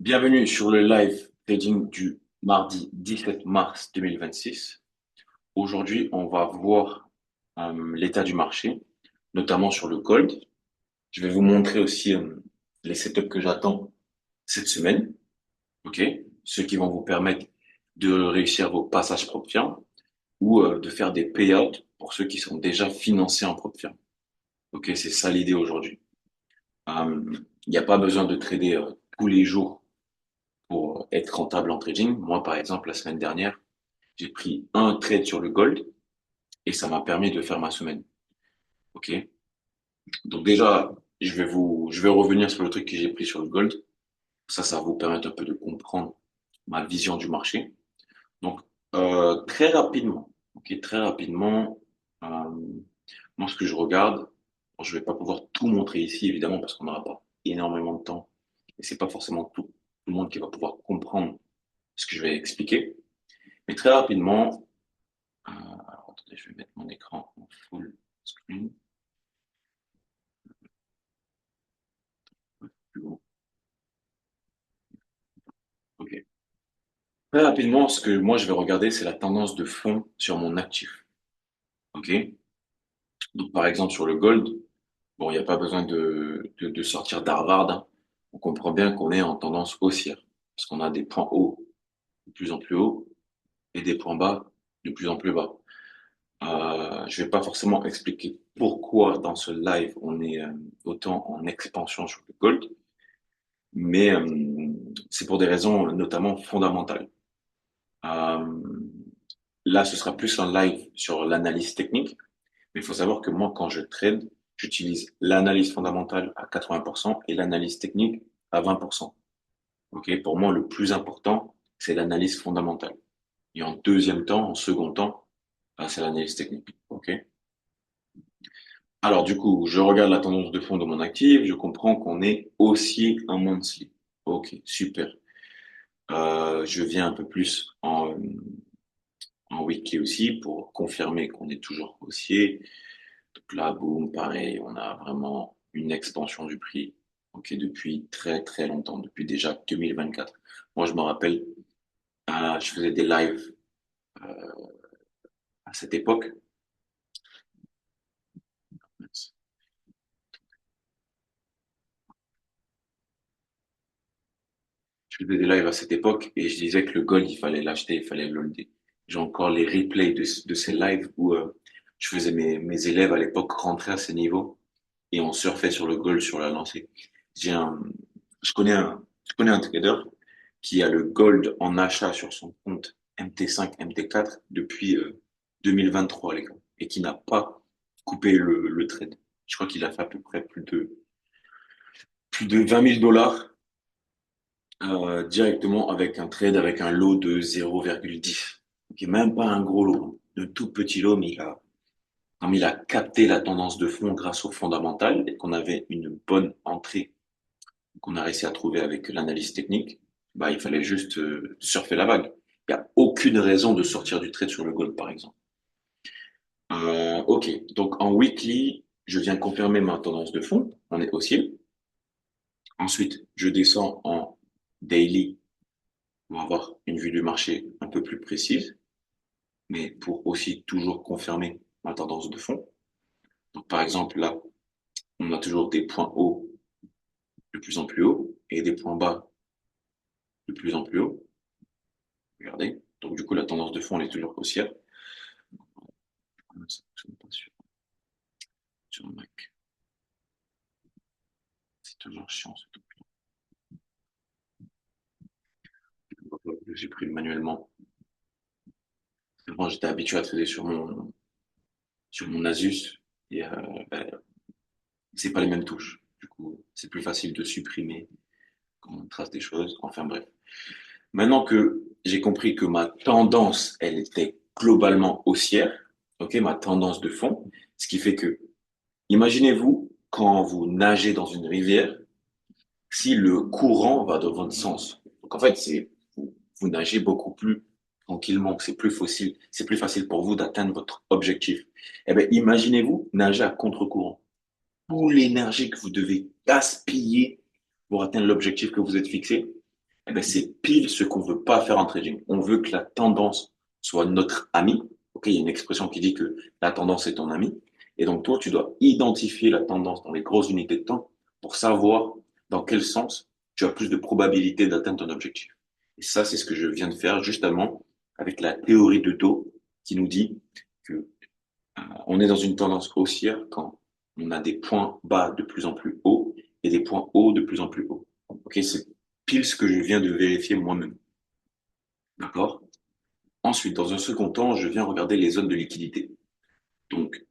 Bienvenue sur le live trading du mardi 17 mars 2026. Aujourd'hui, on va voir l'état du marché, notamment sur le gold. Je vais vous montrer aussi les setups que j'attends cette semaine, ok? Ceux qui vont vous permettre de réussir vos passages propres firmes ou de faire des payouts pour ceux qui sont déjà financés en propre firme. Ok, c'est ça l'idée aujourd'hui. Il n'y a pas besoin de trader tous les jours pour être rentable en trading. Moi, par exemple, la semaine dernière, j'ai pris un trade sur le gold et ça m'a permis de faire ma semaine. OK? Donc déjà, je vais revenir sur le truc que j'ai pris sur le gold. Ça va vous permettre un peu de comprendre ma vision du marché. Donc, très rapidement, OK, très rapidement, euh, moi, ce que je regarde, bon, je vais pas pouvoir tout montrer ici, évidemment, parce qu'on n'aura pas énormément de temps. Et c'est pas forcément tout le monde qui va pouvoir comprendre ce que je vais expliquer. Mais très rapidement, alors, attendez, je vais mettre mon écran en full screen. Ok. Très rapidement, ce que moi je vais regarder, c'est la tendance de fond sur mon actif. Ok. Donc par exemple sur le gold, bon, il n'y a pas besoin de sortir d'Harvard, hein. On comprend bien qu'on est en tendance haussière parce qu'on a des points hauts de plus en plus hauts et des points bas de plus en plus bas. Je vais pas forcément expliquer pourquoi dans ce live on est autant en expansion sur le gold, mais c'est pour des raisons notamment fondamentales. Euh, Là, ce sera plus un live sur l'analyse technique, mais il faut savoir que moi, quand je trade, j'utilise l'analyse fondamentale à 80% et l'analyse technique à 20%. Ok, pour moi, le plus important, c'est l'analyse fondamentale. Et en deuxième temps, en second temps, c'est l'analyse technique. Ok. Alors du coup, je regarde la tendance de fond de mon actif, je comprends qu'on est haussier un monthly. Ok, super. Je viens un peu plus en weekly aussi pour confirmer qu'on est toujours haussier. Donc là, boum, pareil, on a vraiment une expansion du prix, ok, depuis très très longtemps, depuis déjà 2024. Moi, je me rappelle, je faisais des lives euh, à cette époque. Je faisais des lives à cette époque et je disais que le gold, il fallait l'acheter, il fallait le holder. J'ai encore les replays de ces lives où je faisais mes élèves à l'époque rentrer à ces niveaux et on surfait sur le gold sur la lancée. J'ai un, je connais un trader qui a le gold en achat sur son compte MT5, MT4 depuis 2023, les gars, et qui n'a pas coupé le trade. Je crois qu'il a fait à peu près plus de 20 000 dollars directement avec un trade avec un lot de 0,10. Qui est même pas un gros lot, un tout petit lot, mais comme il a capté la tendance de fond grâce au fondamental et qu'on avait une bonne entrée qu'on a réussi à trouver avec l'analyse technique, bah, il fallait juste surfer la vague. Il n'y a aucune raison de sortir du trade sur le gold, par exemple. Ok, donc en weekly, je viens confirmer ma tendance de fond, on est haussier. Ensuite, je descends en daily pour avoir une vue du marché un peu plus précise, mais pour aussi toujours confirmer ma tendance de fond. Donc, par exemple, là, on a toujours des points hauts de plus en plus hauts et des points bas de plus en plus hauts. Regardez. Donc, du coup, la tendance de fond, elle est toujours haussière. Ça fonctionne pas sur Mac. C'est toujours chiant, ce truc. Je supprime manuellement. Avant, j'étais habitué à trader sur mon Asus et ben, c'est pas les mêmes touches. Du coup, c'est plus facile de supprimer quand on trace des choses. Enfin bref. Maintenant que j'ai compris que ma tendance, elle était globalement haussière, ok, ma tendance de fond, ce qui fait que, imaginez-vous quand vous nagez dans une rivière, si le courant va dans votre sens. Donc en fait, vous nagez beaucoup plus tranquillement, c'est plus facile pour vous d'atteindre votre objectif. Eh bien, imaginez-vous nager à contre-courant. Toute l'énergie que vous devez gaspiller pour atteindre l'objectif que vous êtes fixé, Eh ben, c'est pile ce qu'on veut pas faire en trading. On veut que la tendance soit notre ami. Ok, il y a une expression qui dit que la tendance est ton ami. Et donc, toi, tu dois identifier la tendance dans les grosses unités de temps pour savoir dans quel sens tu as plus de probabilité d'atteindre ton objectif. Et ça, c'est ce que je viens de faire justement avec la théorie de Dow qui nous dit que on est dans une tendance haussière quand on a des points bas de plus en plus hauts et des points hauts de plus en plus hauts. Ok, c'est pile ce que je viens de vérifier moi-même. D'accord? Ensuite, dans un second temps, je viens regarder les zones de liquidité. Donc,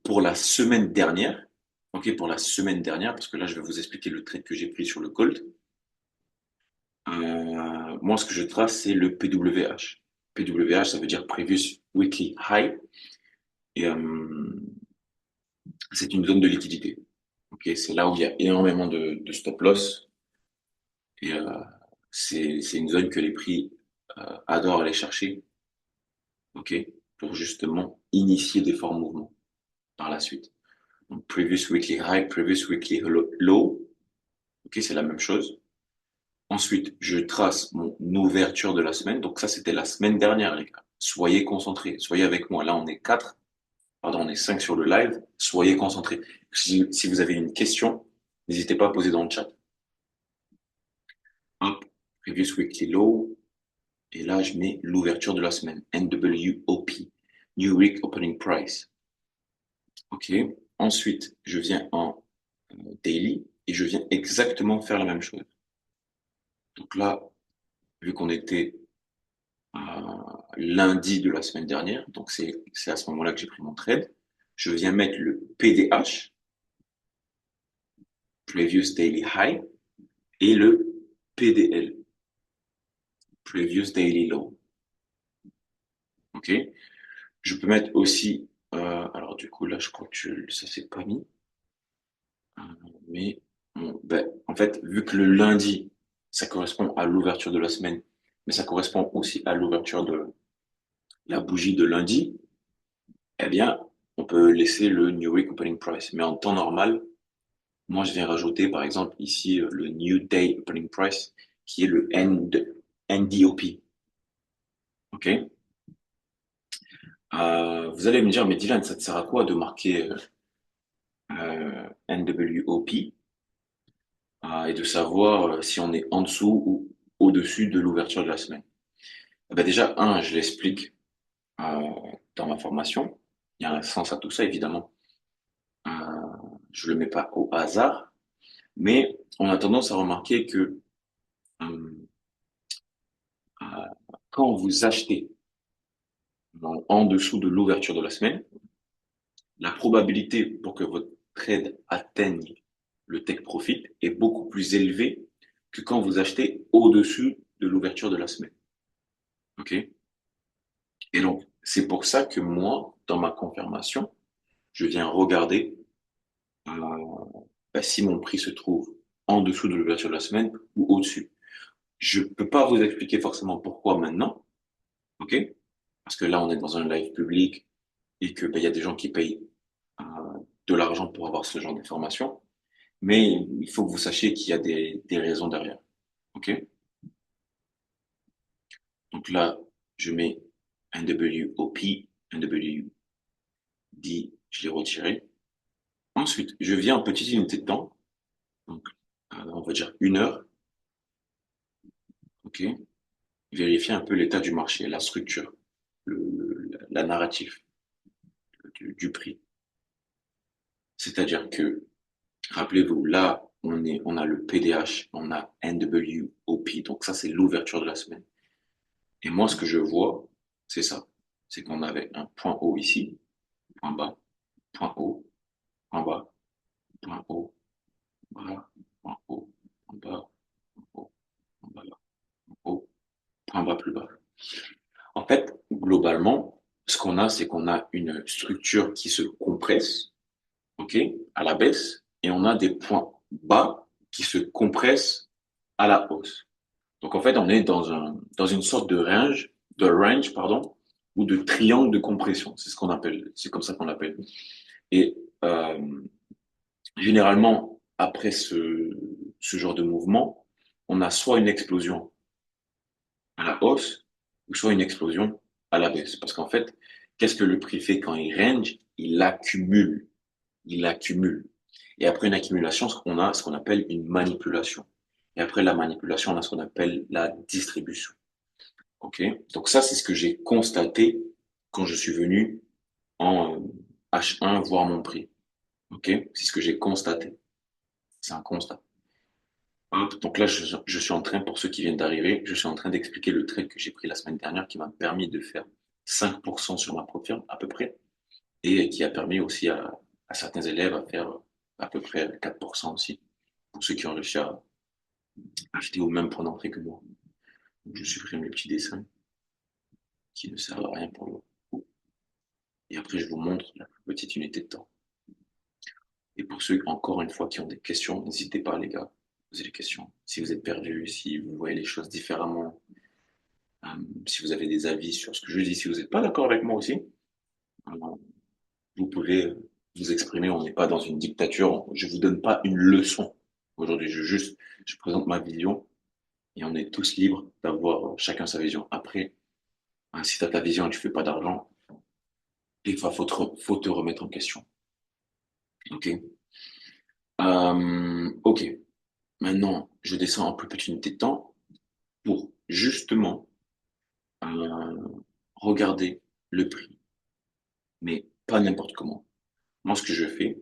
pour la semaine dernière, ok, pour la semaine dernière, parce que là, je vais vous expliquer le trade que j'ai pris sur le Gold. Moi, ce que je trace, c'est le PWH. PWH, ça veut dire Previous Weekly High. Et c'est une zone de liquidité. Ok, c'est là où il y a énormément de stop loss. Et c'est une zone que les prix adorent aller chercher. Ok, pour justement initier des forts mouvements par la suite. Donc, previous weekly high, previous weekly low. Ok, c'est la même chose. Ensuite, je trace mon ouverture de la semaine. Donc ça, c'était la semaine dernière, les gars. Soyez concentrés, soyez avec moi. Là, on est quatre, pardon, on est 5 sur le live. Soyez concentrés. Si vous avez une question, n'hésitez pas à poser dans le chat. Hop, previous weekly low. Et là, je mets l'ouverture de la semaine. NWOP, New Week Opening Price. Ok. Ensuite, je viens en daily et je viens exactement faire la même chose. Donc là, vu qu'on était lundi de la semaine dernière, donc c'est à ce moment-là que j'ai pris mon trade, je viens mettre le PDH, Previous Daily High, et le PDL, Previous Daily Low. Ok. Je peux mettre aussi, alors du coup là, je crois que ça s'est pas mis, euh, mais bon, ben, en fait, vu que le lundi, ça correspond à l'ouverture de la semaine, mais ça correspond aussi à l'ouverture de la bougie de lundi, eh bien, on peut laisser le New Week Opening Price. Mais en temps normal, moi, je viens rajouter, par exemple, ici, le New Day Opening Price, qui est le NDOP. OK? Vous allez me dire, mais Dylan, ça te sert à quoi de marquer NWOP et de savoir si on est en dessous ou au-dessus de l'ouverture de la semaine? Eh ben déjà, je l'explique euh, dans ma formation. Il y a un sens à tout ça, évidemment. Euh, je le mets pas au hasard. Mais on a tendance à remarquer que euh, quand vous achetez en dessous de l'ouverture de la semaine, la probabilité pour que votre trade atteigne le take profit est beaucoup plus élevée que quand vous achetez au-dessus de l'ouverture de la semaine. OK? Et donc, c'est pour ça que moi, dans ma confirmation, je viens regarder si mon prix se trouve en dessous de l'ouverture de la semaine ou au-dessus. Je ne peux pas vous expliquer forcément pourquoi maintenant, OK? Parce que là, on est dans un live public et que ben, y a des gens qui payent euh, de l'argent pour avoir ce genre d'informations. Mais il faut que vous sachiez qu'il y a des raisons derrière. OK? Donc là, je mets NWOP, NWD, je l'ai retiré. Ensuite, je viens en petite unité de temps. Donc, on va dire 1 heure. OK? Vérifier un peu l'état du marché, la structure, la narrative du prix. C'est-à-dire que rappelez-vous, là, on a le PDH, on a NWOP, donc ça, c'est l'ouverture de la semaine. Et moi, ce que je vois, c'est ça. C'est qu'on avait un point haut ici, point bas, point haut, point bas, point haut, bas, point haut, point bas, point haut, point bas, point haut, point bas plus bas. En fait, globalement, ce qu'on a, c'est qu'on a une structure qui se compresse, ok, à la baisse, et on a des points bas qui se compressent à la hausse. Donc en fait, on est dans une sorte de range, pardon, ou de triangle de compression. C'est ce qu'on appelle, c'est comme ça qu'on l'appelle. Et généralement, après ce genre de mouvement, on a soit une explosion à la hausse ou soit une explosion à la baisse. Parce qu'en fait, qu'est-ce que le prix fait quand il range? Il accumule. Il accumule. Et après une accumulation, on a ce qu'on appelle une manipulation. Et après la manipulation, on a ce qu'on appelle la distribution. OK? Donc ça, c'est ce que j'ai constaté quand je suis venu en H1 voir mon prix. OK? C'est ce que j'ai constaté. C'est un constat. Hop, donc là, je suis en train, pour ceux qui viennent d'arriver, je suis en train d'expliquer le trade que j'ai pris la semaine dernière qui m'a permis de faire 5% sur ma propre firme, à peu près, et qui a permis aussi à certains élèves à faire à peu près 4% aussi, pour ceux qui ont réussi à acheter au même point d'entrée que moi. Donc, je supprime les petits dessins qui ne servent à rien pour le coup. Et après, je vous montre la plus petite unité de temps. Et pour ceux, encore une fois, qui ont des questions, n'hésitez pas, les gars, posez des questions. Si vous êtes perdu, si vous voyez les choses différemment, euh, si vous avez des avis sur ce que je dis, si vous n'êtes pas d'accord avec moi aussi, euh, vous pouvez vous exprimer. On n'est pas dans une dictature. Je vous donne pas une leçon. Aujourd'hui, je présente ma vision et on est tous libres d'avoir chacun sa vision. Après, si tu as ta vision et tu fais pas d'argent, des fois, faut te remettre en question. OK? OK. Maintenant, je descends en plus petite unité de temps pour justement euh, regarder le prix, mais pas n'importe comment. Moi, ce que je fais,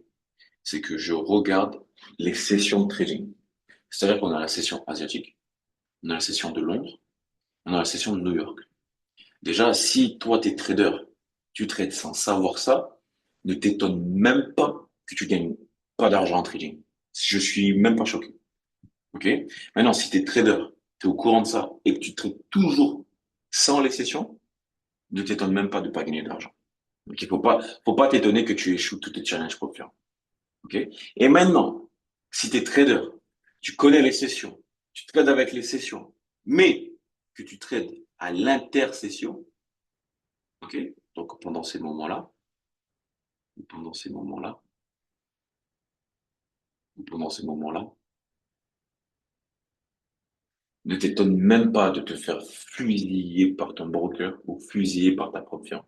c'est que je regarde les sessions de trading. C'est-à-dire qu'on a la session asiatique, on a la session de Londres, on a la session de New York. Déjà, si toi, t'es trader, tu trades sans savoir ça, ne t'étonne même pas que tu gagnes pas d'argent en trading. Je suis même pas choqué. OK? Maintenant, si t'es trader, t'es au courant de ça et que tu trades toujours sans les sessions, ne t'étonne même pas de pas gagner d'argent. Donc, faut pas t'étonner que tu échoues tous tes challenges pour faire. OK? Et maintenant, si t'es trader, tu connais les sessions, tu trades avec les sessions, mais que tu trades à l'intersession, OK? Donc, pendant ces moments-là, pendant ces moments-là, ne t'étonne même pas de te faire fusiller par ton broker ou fusiller par ta propre firme.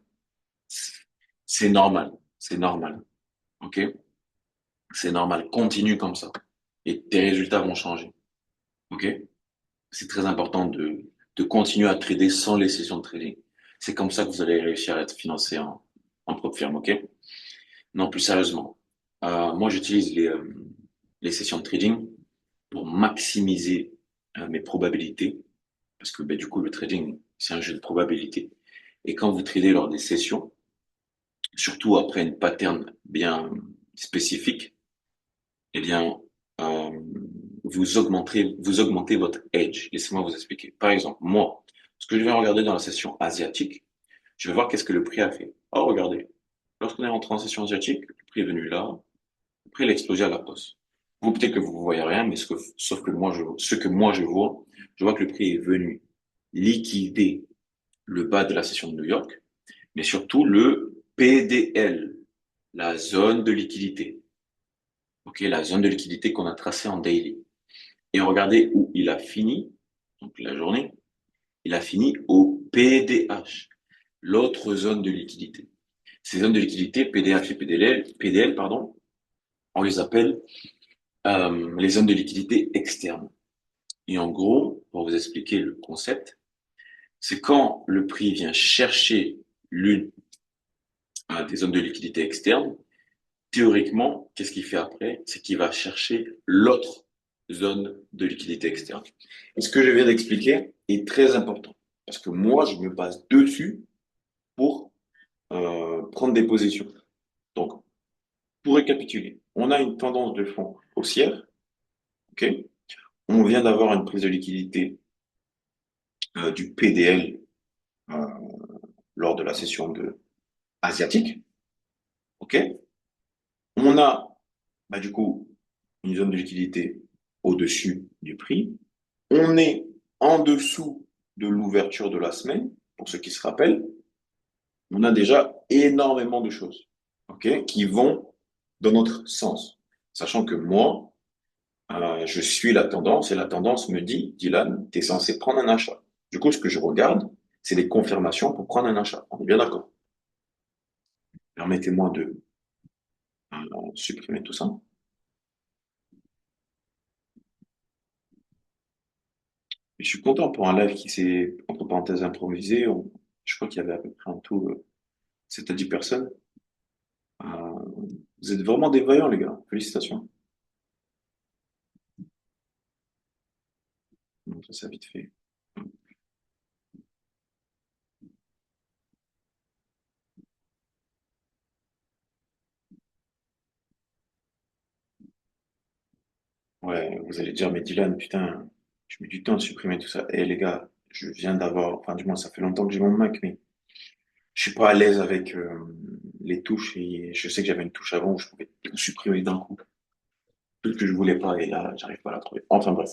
C'est normal. C'est normal. OK? C'est normal. Continue comme ça. Et tes résultats vont changer. OK? C'est très important de continuer à trader sans les sessions de trading. C'est comme ça que vous allez réussir à être financé en propre firme. OK? Non, plus sérieusement. Moi, j'utilise les sessions de trading pour maximiser mes probabilités. Parce que ben, du coup, le trading, c'est un jeu de probabilité. Et quand vous tradez lors des sessions, surtout après une pattern bien spécifique, eh bien, euh, vous augmentez votre edge. Laissez-moi vous expliquer. Par exemple, moi, ce que je vais regarder dans la session asiatique, je vais voir qu'est-ce que le prix a fait. Oh, regardez. Lorsqu'on est rentré en session asiatique, le prix est venu là. Le prix a explosé à la hausse. Vous, peut-être que vous ne voyez rien, mais sauf que ce que moi je vois que le prix est venu liquider le bas de la session de New York, mais surtout le PDL, la zone de liquidité. OK, la zone de liquidité qu'on a tracée en daily. Et regardez où il a fini, donc la journée, il a fini au PDH, l'autre zone de liquidité. Ces zones de liquidité, PDH et PDL, pardon, on les appelle les zones de liquidité externes. Et en gros, pour vous expliquer le concept, c'est quand le prix vient chercher l'une des zones de liquidité externes, théoriquement, qu'est-ce qu'il fait après? C'est qu'il va chercher l'autre zone de liquidité externe. Et ce que je viens d'expliquer est très important parce que moi, je me base dessus pour prendre des positions. Donc, pour récapituler, on a une tendance de fond haussière. OK? On vient d'avoir une prise de liquidité du PDL euh, lors de la session asiatique. OK? On a du coup une zone de liquidité au-dessus du prix. On est en dessous de l'ouverture de la semaine, pour ceux qui se rappellent. On a déjà énormément de choses, OK, qui vont dans notre sens. Sachant que moi, Je suis la tendance et la tendance me dit, Dylan, tu es censé prendre un achat. Du coup, ce que je regarde, c'est des confirmations pour prendre un achat. On est bien d'accord. Permettez-moi de supprimer tout ça. Je suis content pour un live qui s'est, entre parenthèses, improvisé. Je crois qu'il y avait à peu près en tout 7 à 10 personnes. Euh, Vous êtes vraiment des vaillants, les gars. Félicitations. Donc, ça vite fait. Ouais, vous allez dire, mais Dylan, putain, je mets du temps à supprimer tout ça. Eh les gars, je viens d'avoir, enfin du moins ça fait longtemps que j'ai mon Mac, mais je suis pas à l'aise avec les touches et je sais que j'avais une touche avant où je pouvais tout supprimer d'un coup. Tout que je voulais pas et là, j'arrive pas à la trouver. Enfin bref.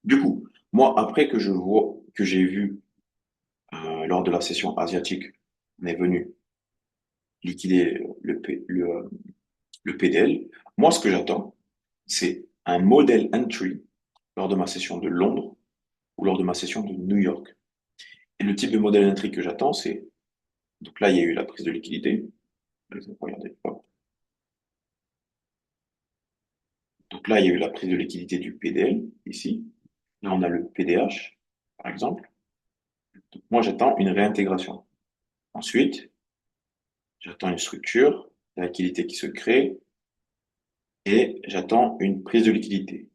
Du coup, moi, après que je vois, que j'ai vu lors de la session asiatique, on est venu liquider le PDL, moi, ce que j'attends, c'est un model entry lors de ma session de Londres ou lors de ma session de New York. Et le type de modèle intrigue que j'attends, c'est, donc là, il y a eu la prise de liquidité. Regardez, hop. Donc là, il y a eu la prise de liquidité du PDL, ici. Là, on a le PDH, par exemple. Donc moi, j'attends une réintégration. Ensuite, j'attends une structure, la liquidité qui se crée, et j'attends une prise de liquidité,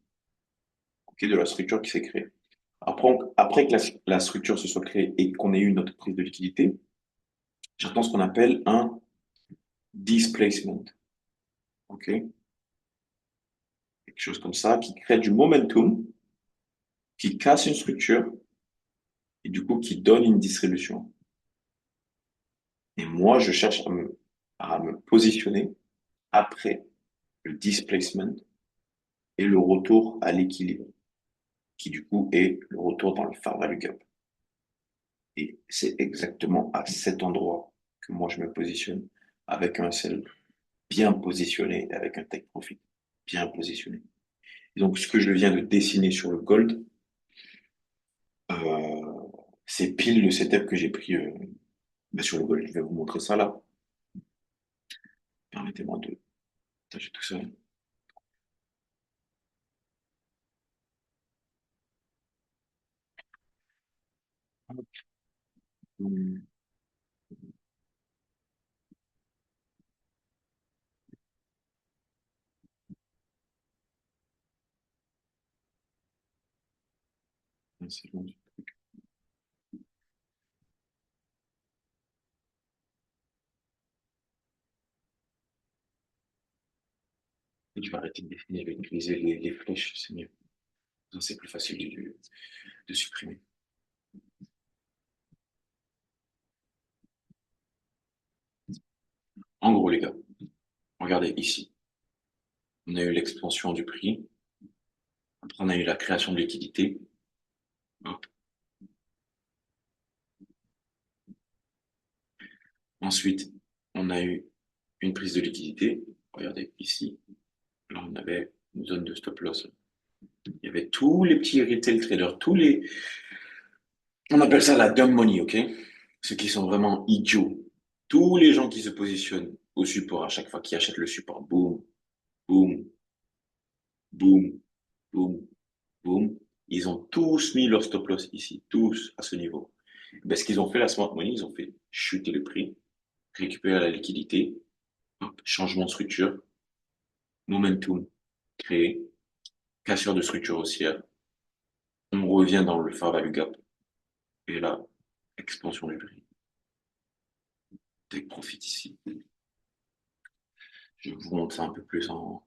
ok, de la structure qui s'est créée. Après que la structure se soit créée et qu'on ait eu notre prise de liquidité, j'attends ce qu'on appelle un displacement. Ok, quelque chose comme ça, qui crée du momentum, qui casse une structure et du coup qui donne une distribution. Et moi, je cherche à me positionner après le displacement et le retour à l'équilibre, qui du coup est le retour dans le fair value gap. Et c'est exactement à cet endroit que moi je me positionne avec un sell bien positionné, avec un take profit bien positionné. Et donc ce que je viens de dessiner sur le gold, euh, c'est pile le setup que j'ai pris sur le gold. Je vais vous montrer ça là. Permettez-moi de partager tout ça. Hum, c'est long. Et je vais arrêter de dessiner, je vais utiliser les flèches, c'est mieux. Ça, c'est plus facile de supprimer. En gros, les gars, regardez ici. On a eu l'expansion du prix. Après, on a eu la création de liquidité. Hop. Ensuite, on a eu une prise de liquidité. Regardez ici. Là, on avait une zone de stop loss. Il y avait tous les petits retail traders, tous les, on appelle ça la dumb money, ok? Ceux qui sont vraiment idiots. Tous les gens qui se positionnent au support à chaque fois, qui achètent le support. Boum, boum, boum, boum, boum. Ils ont tous mis leur stop loss ici, tous à ce niveau. Ben, ce qu'ils ont fait, la smart money, ils ont fait chuter le prix, récupérer la liquidité, hop, changement de structure, momentum créé, cassure de structure haussière. On revient dans le fair value gap. Et là, expansion du prix. Take profit ici. Je vous montre ça un peu plus en,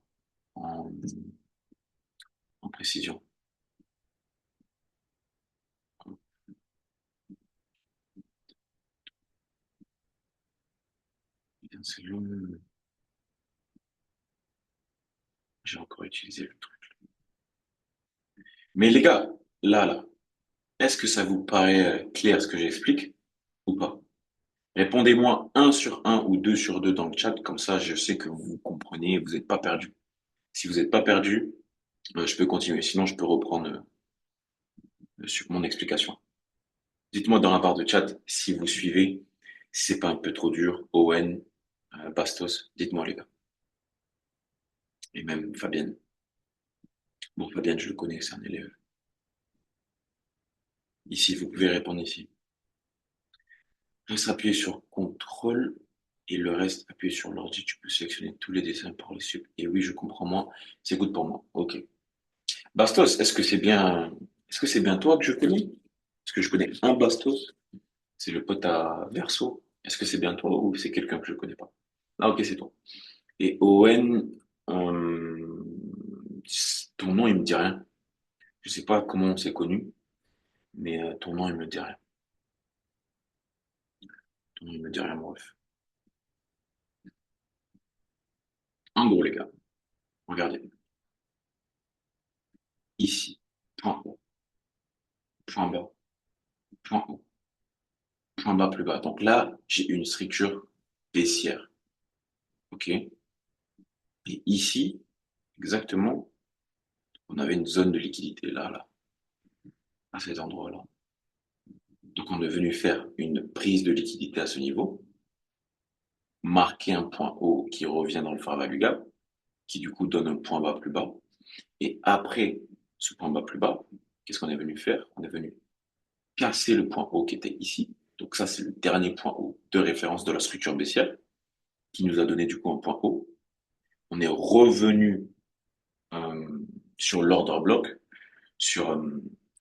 en précision. C'est long. J'ai encore utilisé le truc. Mais les gars, là, est-ce que ça vous paraît clair ce que j'explique ou pas? Répondez-moi un sur un ou 2 sur 2 dans le chat, comme ça je sais que vous comprenez et vous n'êtes pas perdu. Si vous n'êtes pas perdu, Je peux continuer, sinon je peux reprendre sur mon explication. Dites-moi dans la barre de chat si vous suivez, si c'est pas un peu trop dur. Owen, Bastos, dites-moi les gars. Et même Fabienne. Bon, Fabienne, je le connais, c'est un élève. Ici, vous pouvez répondre ici. Reste appuyé sur CTRL et le reste appuyé sur l'ordi. Tu peux sélectionner tous les dessins pour les suivre. Et oui, je comprends moi. C'est good pour moi. Ok. Bastos, est-ce que c'est bien toi que je connais? Est-ce que je connais un Bastos? C'est le pote à Verso. Est-ce que c'est bien toi ou c'est quelqu'un que je connais pas? Ah, ok, c'est toi. Et Owen, euh, ton nom, il me dit rien. Je sais pas comment on s'est connu, mais ton nom, il me dit rien. Ton nom, il me dit rien, mon ref. En gros, les gars, regardez. Ici, point haut, point bas, point haut, point bas plus bas. Donc là, j'ai une structure baissière. OK? Et ici, exactement, on avait une zone de liquidité là, là, à cet endroit-là. Donc on est venu faire une prise de liquidité à ce niveau, marquer un point haut qui revient dans le fair value gap, qui du coup donne un point bas plus bas. Et après ce point bas plus bas, qu'est-ce qu'on est venu faire? On est venu casser le point haut qui était ici. Donc ça, c'est le dernier point haut de référence de la structure baissière, qui nous a donné du coup un point haut. On est revenu euh, sur l'order block, sur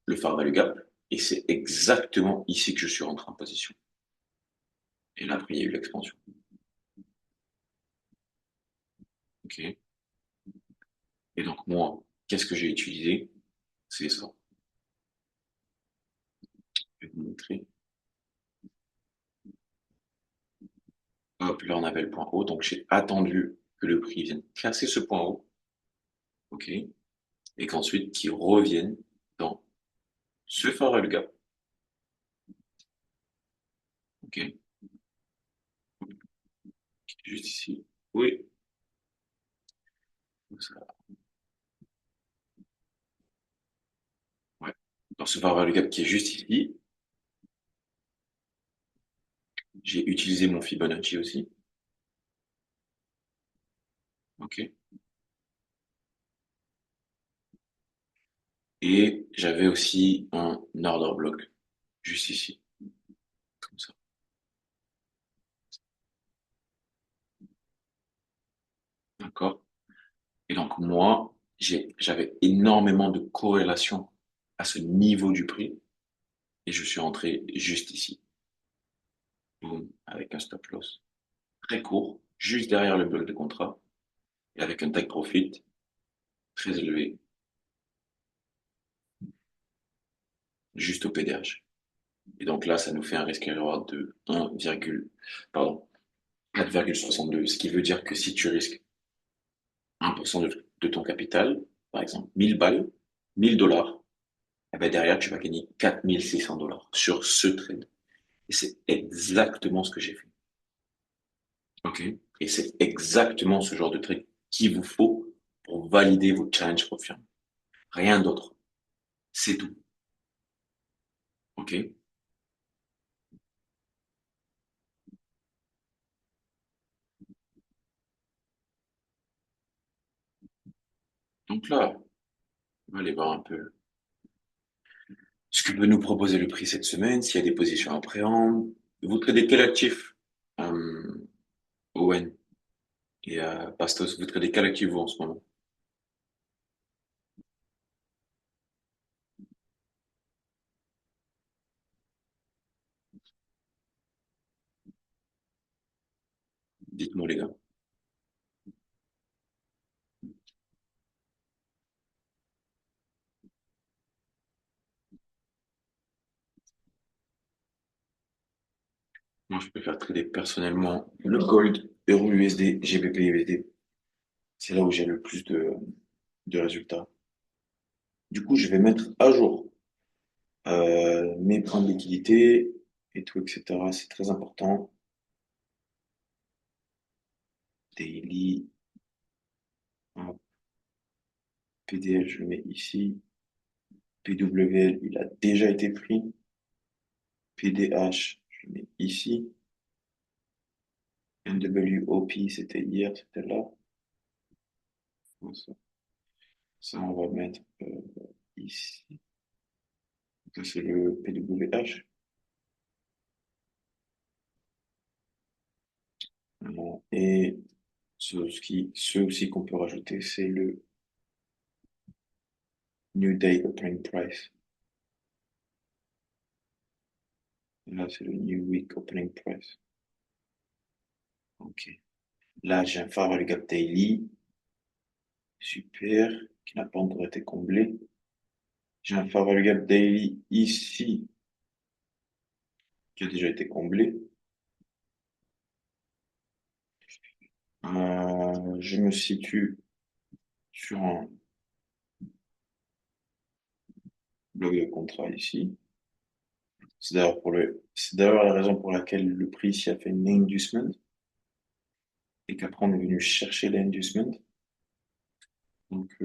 le fair value gap, et c'est exactement ici que je suis rentré en position. Et là, après, il y a eu l'expansion. OK. Et donc, moi, qu'est-ce que j'ai utilisé? C'est ça. Je vais vous montrer. Hop, là, on avait le point haut. Donc, j'ai attendu que le prix vienne casser ce point haut. OK. Et qu'ensuite, qu'il revienne dans ce fair value gap. OK. Juste ici. Oui. Ouais. Dans ce fair value gap qui est juste ici, j'ai utilisé mon Fibonacci aussi. OK. Et j'avais aussi un order block juste ici, comme ça. D'accord? Et donc, moi, j'avais énormément de corrélation à ce niveau du prix et je suis entré juste ici. Boum, avec un stop loss très court, juste derrière le bloc de contrat et avec un take profit très élevé, juste au PDH. Et donc là, ça nous fait un risk reward de 4,62, ce qui veut dire que si tu risques 1% de ton capital, par exemple 1000 balles, 1000 dollars, et ben derrière, tu vas gagner 4600 dollars sur ce trade. Et c'est exactement ce que j'ai fait. OK? Et c'est exactement ce genre de trade qu'il vous faut pour valider vos challenges confirmés. Rien d'autre. C'est tout. OK? Donc là, on va aller voir un peu ce que peut nous proposer le prix cette semaine, s'il y a des positions à prendre. Vous tradez quel actif? Euh, Owen et Bastos, vous tradez quel actif vous en ce moment? Dites-moi les gars. Moi, je préfère trader personnellement le Gold, Euro USD, GBP USD. C'est là où j'ai le plus de résultats. Du coup, je vais mettre à jour mes points de liquidité et tout, etc. C'est très important. Daily, hop, PDL, je le mets ici. PWL, il a déjà été pris. PDH, je le mets ici. NWOP, c'était hier, c'était là. Ça, ça, on va mettre ici. Ça, c'est le PWH. Et ce aussi qu'on peut rajouter, c'est le New Day Opening Price. Là, c'est le New Week Opening Price. OK. Là, j'ai un Fair Value Gap Daily. Super. Qui n'a pas encore été comblé. J'ai un Fair Value Gap Daily ici. Qui a déjà été comblé. Je me situe sur un bloc de contrat ici. C'est d'ailleurs la raison pour laquelle le prix ici a fait une inducement et qu'après on est venu chercher l'inducement. Donc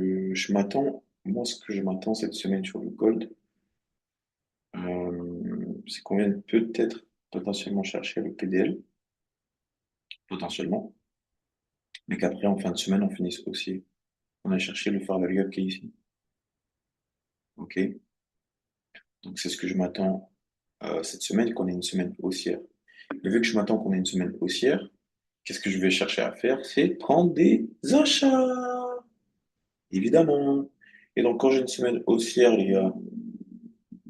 moi ce que je m'attends cette semaine sur le gold, c'est qu'on vienne peut-être potentiellement chercher le PDL, potentiellement, mais qu'après en fin de semaine on finisse haussier. On a cherché le fair value gap qui est ici. Ok? Donc c'est ce que je m'attends cette semaine, qu'on ait une semaine haussière. Et vu que je m'attends qu'on ait une semaine haussière, qu'est-ce que je vais chercher à faire? C'est prendre des achats, évidemment. Et donc, quand j'ai une semaine haussière, les gars,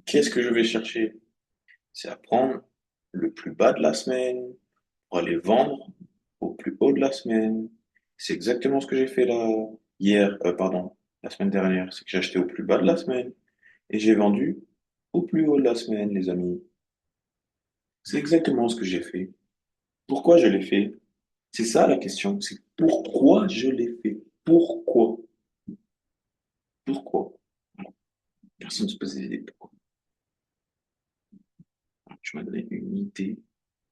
qu'est-ce que je vais chercher? C'est à prendre le plus bas de la semaine pour aller vendre au plus haut de la semaine. C'est exactement ce que j'ai fait là, pardon, la semaine dernière. C'est que j'ai acheté au plus bas de la semaine et j'ai vendu au plus haut de la semaine, les amis. C'est exactement ce que j'ai fait. Pourquoi je l'ai fait? C'est ça la question, c'est pourquoi je l'ai fait? Pourquoi? Pourquoi? Personne ne se pose des idées. Pourquoi? Tu m'as donné une idée.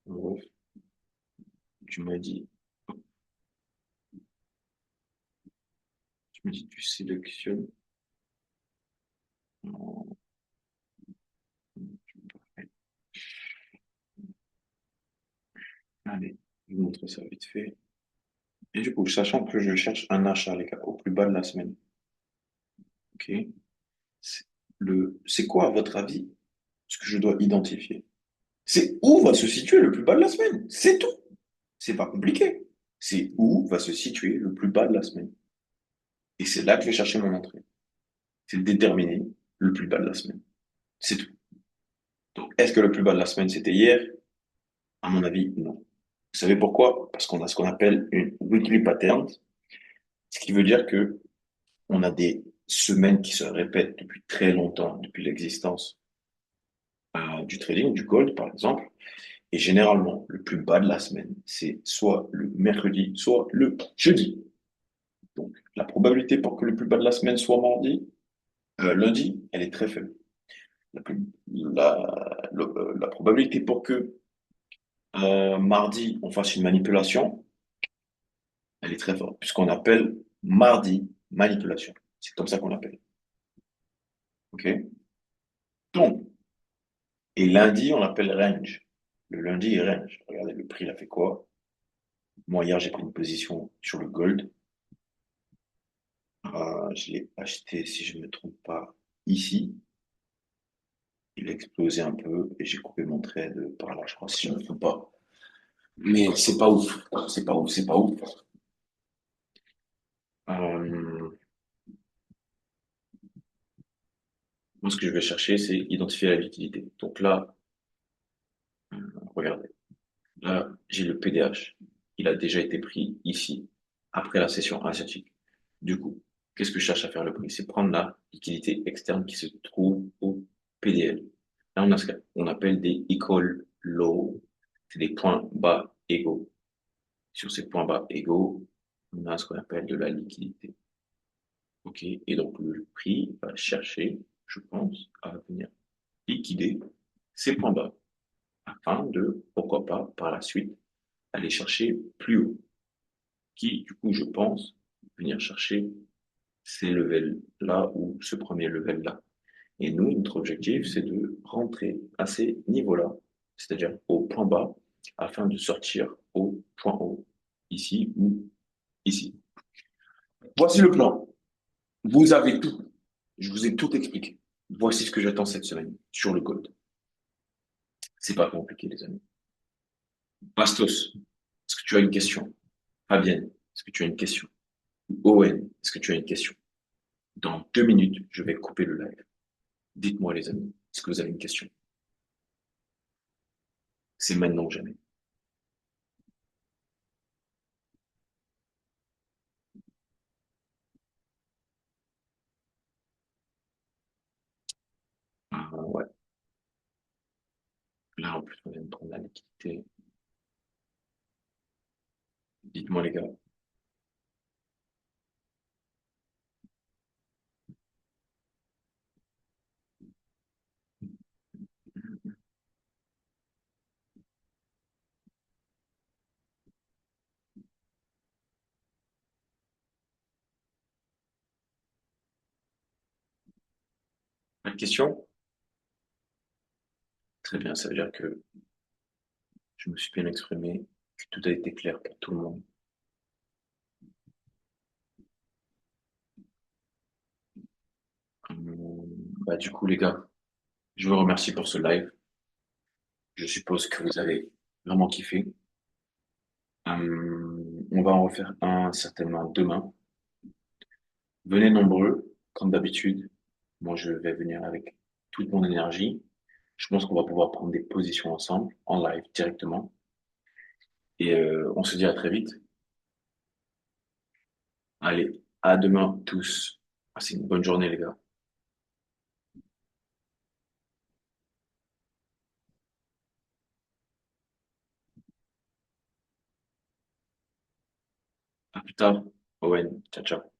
Bref, tu m'as dit, tu sélectionnes. Non, allez, je vais vous montrer ça vite fait. Et du coup, sachant que je cherche un achat, les gars, au plus bas de la semaine, ok? C'est c'est quoi, à votre avis, ce que je dois identifier? C'est où va se situer le plus bas de la semaine? C'est tout. C'est pas compliqué. C'est où va se situer le plus bas de la semaine. Et c'est là que je vais chercher mon entrée. C'est de déterminer le plus bas de la semaine. C'est tout. Donc, est-ce que le plus bas de la semaine, c'était hier? À mon avis, non. Vous savez pourquoi? Parce qu'on a ce qu'on appelle une weekly pattern, ce qui veut dire que on a des semaines qui se répètent depuis très longtemps, depuis l'existence du trading, du gold par exemple. Et généralement, le plus bas de la semaine, c'est soit le mercredi, soit le jeudi. Donc, la probabilité pour que le plus bas de la semaine soit lundi, elle est très faible. La probabilité pour que mardi, on fasse une manipulation, elle est très forte, puisqu'on appelle mardi manipulation. C'est comme ça qu'on l'appelle. OK? Donc, et lundi, on l'appelle range. Le lundi est range. Regardez, le prix, il a fait quoi? Moi, hier, j'ai pris une position sur le gold. Je l'ai acheté, si je ne me trompe pas, ici. Il a explosé un peu et j'ai coupé mon trade par là, je crois, si je ne me trompe pas. Mais c'est pas ouf. C'est pas ouf, c'est pas ouf. Euh, Moi, ce que je vais chercher, c'est identifier la liquidité. Donc là, regardez. Là, j'ai le PDH. Il a déjà été pris ici, après la session asiatique. Du coup, qu'est-ce que je cherche à faire le prix? C'est prendre la liquidité externe qui se trouve au PDL. Là, on a ce qu'on appelle des equal low. C'est des points bas égaux. Sur ces points bas égaux, on a ce qu'on appelle de la liquidité. OK? Et donc, le prix va chercher, je pense, à venir liquider ces points bas afin de, pourquoi pas, par la suite, aller chercher plus haut, qui, du coup, je pense, venir chercher ces levels là où ce premier level-là. Et nous, notre objectif, c'est de rentrer à ces niveaux-là, c'est-à-dire au point bas, afin de sortir au point haut, ici ou ici. Voici le plan. Vous avez tout. Je vous ai tout expliqué. Voici ce que j'attends cette semaine sur le code. C'est pas compliqué, les amis. Bastos, est-ce que tu as une question? Fabienne, est-ce que tu as une question? Owen, est-ce que tu as une question? Dans 2 minutes, je vais couper le live. Dites-moi, les amis, est-ce que vous avez une question? C'est maintenant ou jamais. Ah, ouais. Là, en plus, on vient de prendre la liquidité. Dites-moi, les gars. Pas de question? Très bien, ça veut dire que je me suis bien exprimé, que tout a été clair pour tout le monde. Bah, du coup, les gars, je vous remercie pour ce live. Je suppose que vous avez vraiment kiffé. On va en refaire un certainement demain. Venez nombreux, comme d'habitude. Moi, je vais venir avec toute mon énergie. Je pense qu'on va pouvoir prendre des positions ensemble, en live, directement. Et on se dit à très vite. Allez, à demain tous. Passez une bonne journée, les gars. À plus tard. Owen, ciao, ciao.